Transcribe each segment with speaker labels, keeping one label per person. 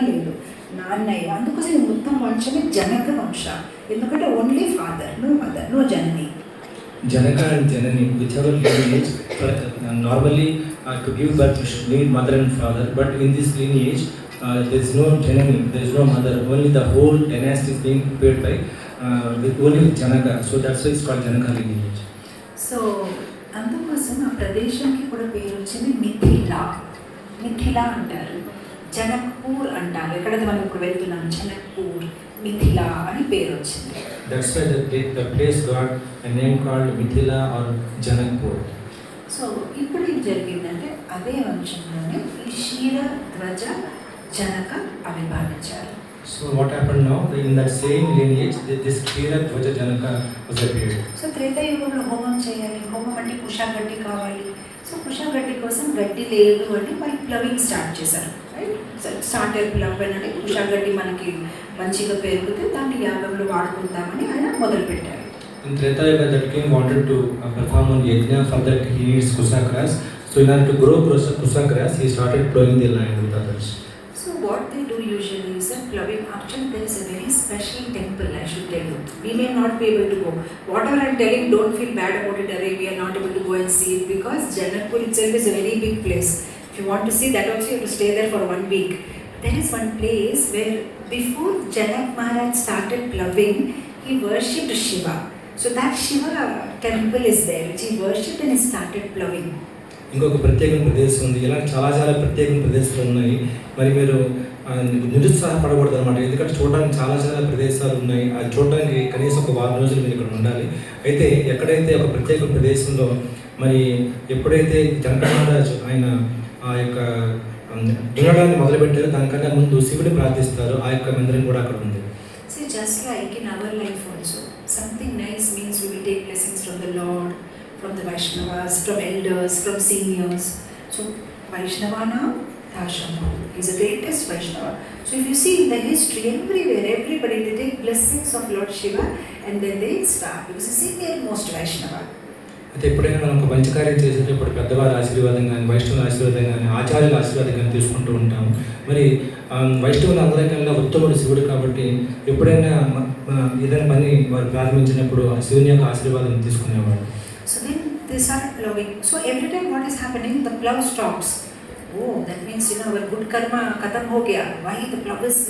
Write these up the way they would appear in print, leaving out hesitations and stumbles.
Speaker 1: లేదు, నాన్నయ్య. అందుకోసం ఈ మొత్తం వంశమే జనక వంశ. ఎందుకంటే only father, no mother, no జనని.
Speaker 2: Janaka and Janani, whichever lineage, normally to give birth you should need mother and father, but in this lineage there is no Janani, there is no mother, only the whole dynasty is being prepared by only with Janaka, so that's why it's called Janaka lineage.
Speaker 1: So అందుకోసం ఆ ప్రదేశంకి కూడా పేరు వచ్చింది మిథిలా. మిథిలా అంటారు, జనక్పూర్ అంటారు. ఎక్కడైతే మనం ఇప్పుడు వెళ్తున్నాం జనక్పూర్, మిథిలా అని పేరు వచ్చింది.
Speaker 2: That's why the place got a name called Mithila or Janakpur.
Speaker 1: So ఇప్పుడు ఏం జరిగిందంటే అదే వంశంలోనే ఈ క్షీరధ్వజ Janaka ఆవిర్భవించారు.
Speaker 2: So what happened now? In that same lineage, this Kshiradhvaja Janaka was appeared.
Speaker 1: So త్రేతాయుగంలో హోమం చేయాలి, హోమం అంటే కుషాగడ్డి కావాలి. సో కుషాగడ్డి కోసం గడ్డి లేదు అంటే మరి ప్లవింగ్ స్టార్ట్ చేశారు, రైట్? సో స్టార్టర్ ప్లవ్ అంటే కుషాగడ్డి మనకి మంచిగా పెరిగితే దాన్ని యాగంలో వాడుకుంటామని ఆయన మొదలుపెట్టారు.
Speaker 2: In Treta Yuga, that king wanted to perform on yajna. For that he needs kusa grass. So in order to grow kusa grass, he started plowing the land with others.
Speaker 1: So what they do usually is that ploughing. Actually, there is a very special temple, I should tell you. We may not be able to go. Whatever I am telling, don't feel bad about it. Array, we are not able to go and see it because Janakpur itself is a very big place. If you want to see that also, you have to stay there for 1 week. There is one place where before Janak Maharaj started ploughing, he worshipped Shiva. So that Shiva temple is there, which he worshipped and he started ploughing.
Speaker 2: ఇంకొక ప్రత్యేక ప్రదేశం ఉంది. ఇలా చాలా చాలా ప్రత్యేక ప్రదేశాలు ఉన్నాయి. మరి మీరు నిరుత్సాహపడకూడదు అనమాట, ఎందుకంటే చూడడానికి చాలా చాలా ప్రదేశాలు ఉన్నాయి. అది చూడడానికి కనీసం ఒక 4 రోజులు మీరు ఇక్కడ ఉండాలి. అయితే ఎక్కడైతే ఒక ప్రత్యేక ప్రదేశంలో మరి ఎప్పుడైతే జనక మహారాజు ఆయన ఆ యొక్క దున్నడాన్ని మొదలుపెట్టారో దానికన్నా ముందు శివుడిని ప్రార్థిస్తారు. ఆ యొక్క మందిరం కూడా అక్కడ ఉంది.
Speaker 1: See, just like in our life also, something nice means we will take blessings from the Lord, from the Vaishnavas, from elders, from seniors. So Vaishnava now, Dashama is the greatest Vaishnava. So if you see in the history, everywhere, everybody they take blessings of Lord Shiva and then they start because he's senior most Vaishnava.
Speaker 2: అయితే ఎప్పుడైనా మనం ఒక మంచి కార్యం చేసేటప్పుడు పెద్దవారి ఆశీర్వాదం కానీ, వైష్ణవుల ఆశీర్వాదం కానీ, ఆచార్యుల ఆశీర్వాదం కానీ తీసుకుంటూ ఉంటాము. మరి వైష్ణవుల అందరికన్నా ఉత్తముడు శివుడు కాబట్టి ఎప్పుడైనా ఏదైనా పని వారు ప్రారంభించినప్పుడు ఆ శివుని యొక్క ఆశీర్వాదం తీసుకునేవాడు.
Speaker 1: So then they started ploughing. So every time what is happening, the plough stops. Oh, that means our good karma khatam ho gaya. Why the plough is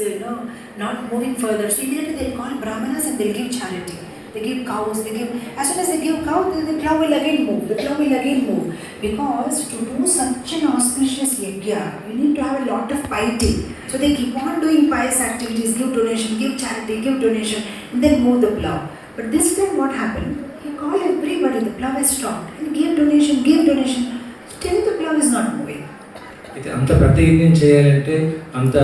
Speaker 1: not moving further? So immediately they'll call brahmanas and they'll give charity. They give cows, they give, as soon as they give cow, the plough will again move, the plough will again move. Because to do such an auspicious yajna, you need to have a lot of piety. So they keep on doing pious activities, give donation, give charity, give donation, and then move the plough. But this time what happened? He called everybody, the plough has stopped, and give donation, still the plough is not moving.
Speaker 2: అయితే అంత పెద్ద యజ్ఞం చేయాలంటే అంత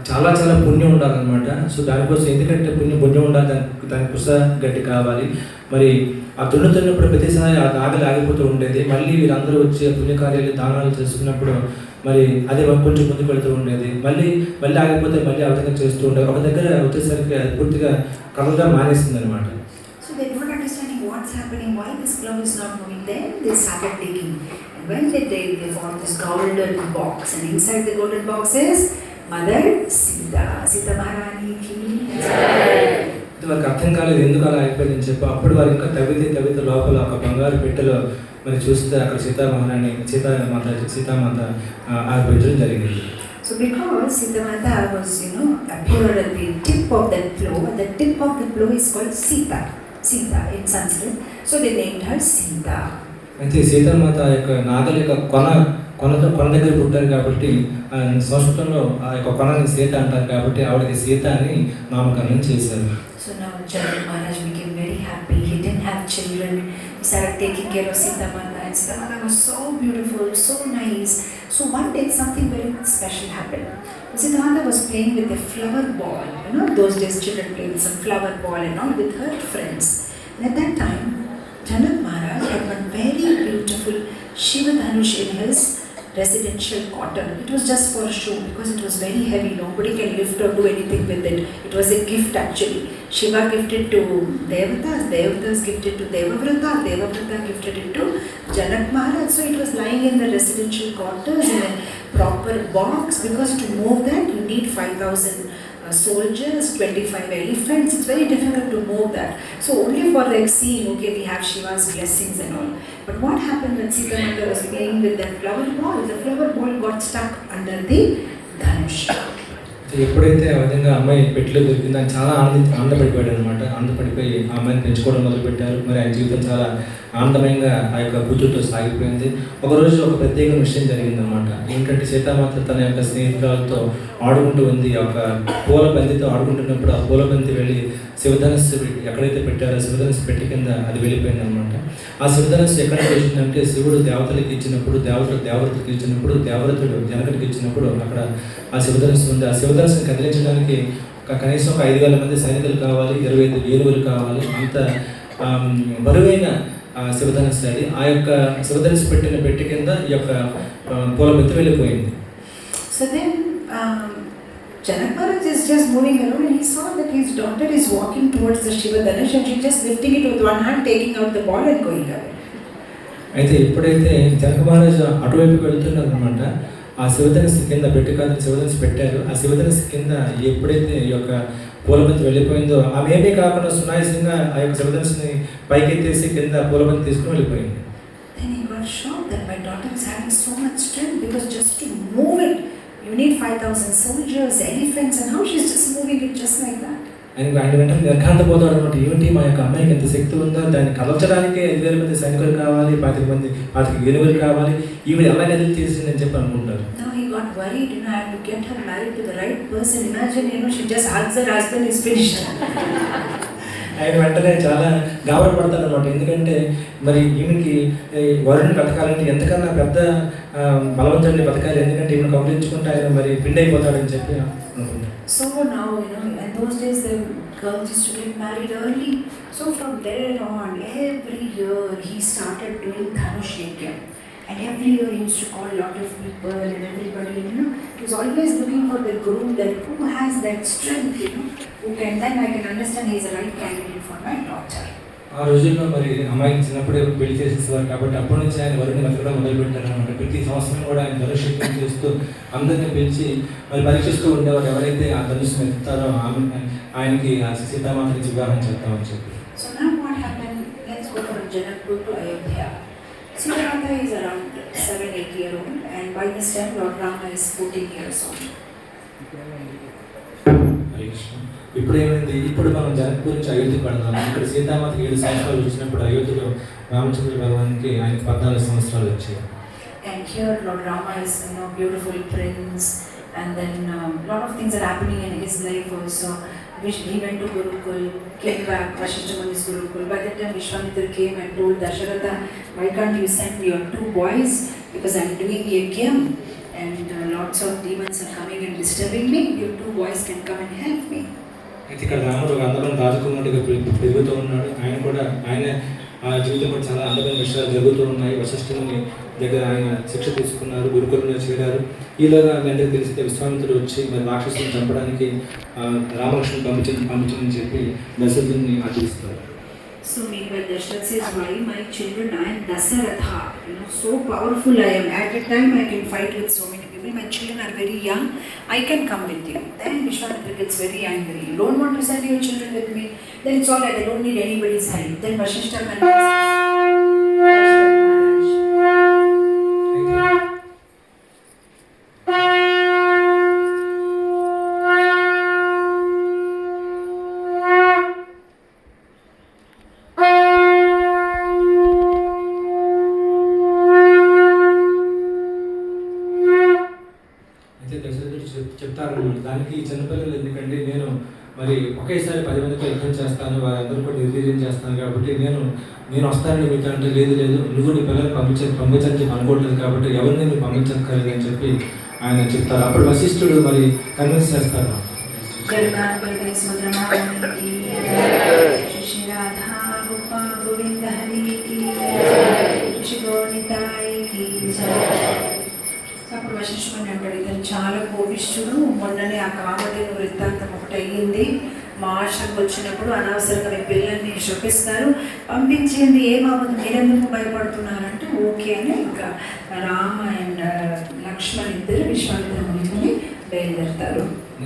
Speaker 2: చాలా చాలా పుణ్యం ఉండాలన్నమాట. సో దానికోసం ఎందుకంటే పుణ్యం ఉండాలి, దానికి కుస గడ్డి కావాలి. మరి ఆ దున్నుతున్నప్పుడు ప్రతిసారి ఆగలి ఆగిపోతూ ఉండేది. మళ్ళీ వీరందరూ వచ్చే పుణ్యకార్యాలు దానాలు చేసుకున్నప్పుడు మరి అదే కొంచెం ముందుకు వెళ్తూ ఉండేది. మళ్ళీ ఆగిపోతే మళ్ళీ అవతగా చేస్తూ ఉండేది. ఒక దగ్గర వచ్చేసరికి అది పూర్తిగా కలగా మానేస్తుంది అనమాట.
Speaker 1: So they don't understanding what's happening, why this plough is not moving. Then they started digging. When they did, they found this golden box, and inside the golden box is Mother Sita, Sita Maharani ki jai.
Speaker 2: ఇది వారికి అర్థం కాలేదు, ఎందుకు అలా అయిపోయిందని చెప్పి అప్పుడు వారు ఇంకా తవ్వితే లోపల ఒక బంగారు పెట్టెలో మరి చూస్తే అక్కడ సీతామాత ఆవిర్భవించడం జరిగింది.
Speaker 1: So because Siddhamata was appeared at the tip of that plough, the tip of the plough is called Sita in Sanskrit. So they named her Sita.
Speaker 2: అయితే సీతామాత యొక్క నాగలి యొక్క కొన దగ్గర పుట్టారు కాబట్టి సంస్కృతంలో ఆ యొక్క కొనని సీత అంటారు కాబట్టి ఆవిడకి సీత అని నామకరణం చేశారు.
Speaker 1: So now Janak Maharaj became very happy. He didn't have children. He started taking care of Sita Mata, and Sita Mata was so beautiful, so nice. So one day something very special happened. Sita Mata was playing with a flower ball. Those days children played with some flower ball and all with her friends. And at that time, Janak Maharaj had one very beautiful Shiva Dhanush in his residential quarter. It was just for show because it was very heavy. Nobody can lift or do anything with it. It was a gift actually. Shiva gifted to Devatas gifted to Devavrata gifted it to Janak Maharaj. So it was lying in the residential quarters in a proper box, because to move that you need 5,000 soldiers, 25 elephants. It's very difficult to move that. So only for like seeing, okay, we have Shiva's blessings and all. But what happened when Sita Mata was playing with that flower ball? The flower ball got stuck under the dhanush.
Speaker 2: ఎప్పుడైతే ఆ విధంగా అమ్మాయి పెట్టిలో దొరికిందో ఆయన చాలా ఆనందపడిపోయాడు అనమాట. ఆనందపడిపోయి ఆ అమ్మాయిని పెంచుకోవడం మొదలుపెట్టారు. మరి ఆయన జీవితం చాలా ఆనందమయంగా ఆ యొక్క కూతురుతో సాగిపోయింది. ఒకరోజు ఒక ప్రత్యేకమైన విషయం జరిగిందనమాట. ఏంటంటే సీతామాత తన యొక్క స్నేహితురాలతో ఆడుకుంటూ ఉంది. ఒక పూల బంతితో ఆడుకుంటున్నప్పుడు ఆ పూల బంతి వెళ్ళి శివధనస్సు ఎక్కడైతే పెట్టారో శివధనస్సు పెట్టి కింద అది వెళ్ళిపోయింది అనమాట. ఆ శివధనస్సు ఎక్కడికి వచ్చిందంటే శివుడు దేవతలకి ఇచ్చినప్పుడు, దేవతలకు ఇచ్చినప్పుడు, దేవరతుడు జనకుడికి ఇచ్చినప్పుడు అక్కడ ఆ శివధనస్సు ఉంది. ఆ శివధనస్సుని కదిలించడానికి కనీసం ఒక 5,000 మంది సైనికులు కావాలి, 25 ఏనుగులు కావాలి. అంత బరువైన శివధనస్సు అది. ఆ యొక్క శివధనస్సు పెట్టిన పెట్టి కింద ఈ యొక్క పూల బంతి వెళ్ళిపోయింది.
Speaker 1: So then Janak Maharaj is just moving around and he saw that his daughter is walking towards the Shiva Dhanush and she just lifting it with one hand, taking out the ball and going away.
Speaker 2: అయితే ఎప్పుడైతే జనక మహారాజు అటువైపుకి వెళ్తున్నారు అనమాట, ఆ శివధనస్సు కింద పెట్టి కాదు శివధనస్సు పెట్టారు. ఆ శివధనస్సు కింద ఎప్పుడైతే ఈ యొక్క పూలబంతి వెళ్ళిపోయిందో ఆమె ఏమీ కాకుండా సునాయాసంగా ఆ యొక్క శివధనస్సుని పైకెత్తేసి కింద పూలబంతి తీసుకుని వెళ్ళిపోయింది.
Speaker 1: Then he got shocked that my daughter is having so much strength, because just to move it you need 5,000 soldiers, elephants, and how she's just moving it just like that.
Speaker 2: ఆయన వెంటనే నిర్ఘాంతపోతాడు అనమాట. ఏమిటి మా యొక్క అమ్మాయికి ఎంత శక్తి ఉందో, దాన్ని కలచడానికే 5,000 మంది సైనికులు కావాలి, 25 ఏనుగులు కావాలి, ఈవిడ ఎలా కదిలి చేసిందని చెప్పి అనుకుంటారు.
Speaker 1: Now he got worried, I have to get her married to the right person. Imagine, she just hugs her husband, is finished.
Speaker 2: ఆయన వెంటనే చాలా గాబరి పడతాడు అనమాట. ఎందుకంటే మరి ఈమెకి వరుణ్ణి బతకాలంటే ఎంతకన్నా పెద్ద బలవంతుడిని బతకాలి, ఎందుకంటే ఈమెను కౌలించుకుంటే ఆయన మరి పిండి అయిపోతాడని చెప్పి అనుకుంటాడు.
Speaker 1: So now, in those days the girls used to get married early. So from there on, every year he started doing Dhanush Yajna. And every year he used to call a lot of people and everybody, he was always looking for the guru, that who has that strength, who can, then I can understand he is the right candidate for my daughter.
Speaker 2: ఆ రోజుల్లో మరి అమ్మాయికి చిన్నప్పుడే పెళ్లి చేసేసేవారు కాబట్టి అప్పటి నుంచి ఆయన వరుణ్ణి బతకడం మొదలుపెట్టారు అనమాట. ప్రతి సంవత్సరం కూడా ఆయన ధనుష్ చేస్తూ అందరినీ పిలిచి మరి పరీక్షిస్తూ ఉండేవారు. ఎవరైతే ఆ ధనుస్సును ఎత్తుతారో ఆయనకి ఆ సీతామాతకి వివాహం చేద్దామని చెప్పి.
Speaker 1: So now what happened? Let's go from Janakpur to Ayodhya. Sita is around 7-8 years old, and by this time Lord Rama is 14 years old.
Speaker 2: ఇప్పుడు ఏమైంది? ఇప్పుడు మనం జనక్పూర్ నుంచి అయోధ్య పడదాం. ఇక్కడ సీతామాతకి 7 సంవత్సరాలు వచ్చినప్పుడు అయోధ్యలో రామచంద్ర భగవాన్కి ఆయనకి 14 సంవత్సరాలు వచ్చాయి.
Speaker 1: And here Lord Rama is beautiful prince, and then lot of things are happening in his life also. He went to Gurukul, came back, Vasishtha Muni's Gurukul. By that time Vishwamitra came and told Dasharatha, why can't you send me your 2 boys, because I'm doing yajna and lots of demons are coming and disturbing me. Your 2 boys can come and help me.
Speaker 2: అయితే ఇక్కడ రాముడు ఒక అందమైన రాజకుమారుడిగా పెరుగుతూ ఉన్నాడు. ఆయన జీవితం కూడా చాలా అందమైన విషయాలు జరుగుతూ ఉన్నాయి. వశిష్ఠుని దగ్గర ఆయన శిక్ష తీసుకున్నారు, గురుకులంలో చేరారు. ఈలోగా మీ అందరికీ తెలిస్తే విశ్వామిత్రుడు వచ్చి మరి రాక్షసుని చంపడానికి రామలక్ష్మణ్ పంపించని చెప్పి దశరథుని ఆచరిస్తారు.
Speaker 1: So meanwhile Dasharath says, why my children, I am Dasaratha, so powerful I am. At a time I can fight with so many people. My children are very young, I can come with you. Then Vishwamitra gets very angry. You don't want to send your children with me? Then it's all right, I don't need anybody's help. Then Vasishtha convinces Dasharath చెప్తారన్నమాట. దానికి చిన్నపిల్లలు ఎందుకంటే నేను మరి ఒకేసారి 10 మందితో యుద్ధం చేస్తాను, వారందరూ కూడా నిర్వీర్యం చేస్తాను కాబట్టి నేను వస్తానని మీకు అంటే లేదు నువ్వు నీ పిల్లలు పంపించని చెప్పి అనుకోవట్లేదు కాబట్టి ఎవరిని నువ్వు పంపించక్కర్లేదు అని చెప్పి ఆయన చెప్తారు. అప్పుడు వశిష్ఠుడు మరి కన్విన్స్ చేస్తారు. అప్పుడు వశిష్ఠుని అంటాడు, ఇతను చాలా కోపిష్ఠుడు, మొన్ననే ఆ కామధేను వృత్తాంతం ఒకటి అయ్యింది, మా ఆశ్రమకు వచ్చినప్పుడు అనవసరంగా మీ పిల్లల్ని శపిస్తారు, పంపించేది ఏమవ్వదు, మీరెందుకు భయపడుతున్నారంటే ఓకే అని ఇంకా రామ అండ్ లక్ష్మణ్ ఇద్దరు Vishwamitra మునితోని బయలుదేరతారు.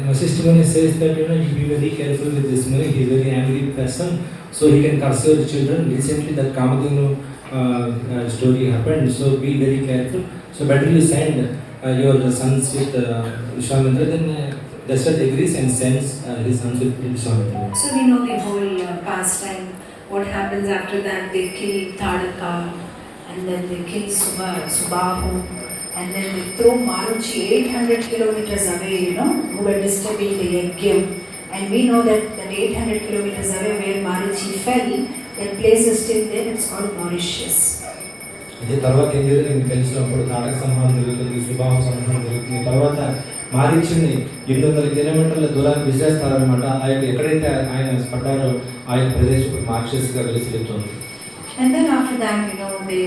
Speaker 2: Vasishtha Muni says that you be very careful with this Muni. He is very angry person, so he can curse your children. Recently, that Kamadhenu story happened, so be very careful. So better you send your sons with Vishwamitra. Then Dasharatha agrees and sends his sons with Vishwamitra.
Speaker 1: So we know the whole pastime. What happens after that? They kill Tadaka, and then they kill Subahu, and then they throw Maruchi 800 kilometers away, who were disturbing the Yajna. And we know that 800 kilometers away where Maruchi fell, that place is still there, it's called Mauritius.
Speaker 2: అదే తర్వాత ఏం జరిగింది మీకు తెలిసినప్పుడు తాటక సంహారం జరుగుతుంది, సుబాహు సంహారం జరుగుతుంది. తర్వాత మారీచుని 800 కిలోమీటర్ల దూరాన్ని విసిరేస్తారనమాట. ఆయన ఎక్కడైతే ఆయన పడ్డారో ఆ యొక్క ప్రదేశం మారిషస్గా వెలిసిల్లుతుంది.
Speaker 1: And then after that, they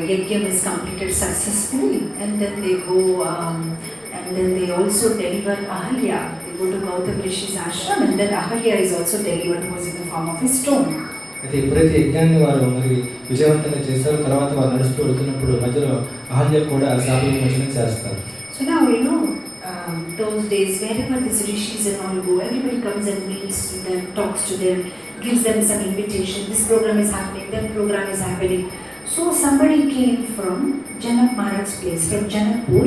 Speaker 1: Yajna is completed successfully, and then they go and then they also deliver Ahalya. They go to Gautam Rishi's ashram, and then Ahalya is also delivered, who was in the form of a stone.
Speaker 2: అయితే ఎప్పుడైతే యజ్ఞాన్ని వారు మరి విజయవంతంగా చేశారో తర్వాత వారు నడుస్తూ వెళ్తున్నప్పుడు మధ్యలో అహల్య కూడా శాపవిమోచనం చేస్తారు.
Speaker 1: So now those days wherever these rishis and all go, everybody comes and meets with them, talks to them, gives them some invitation. This program is happening, that program is happening. So somebody came from Janak Maharaj's place, from Janakpur,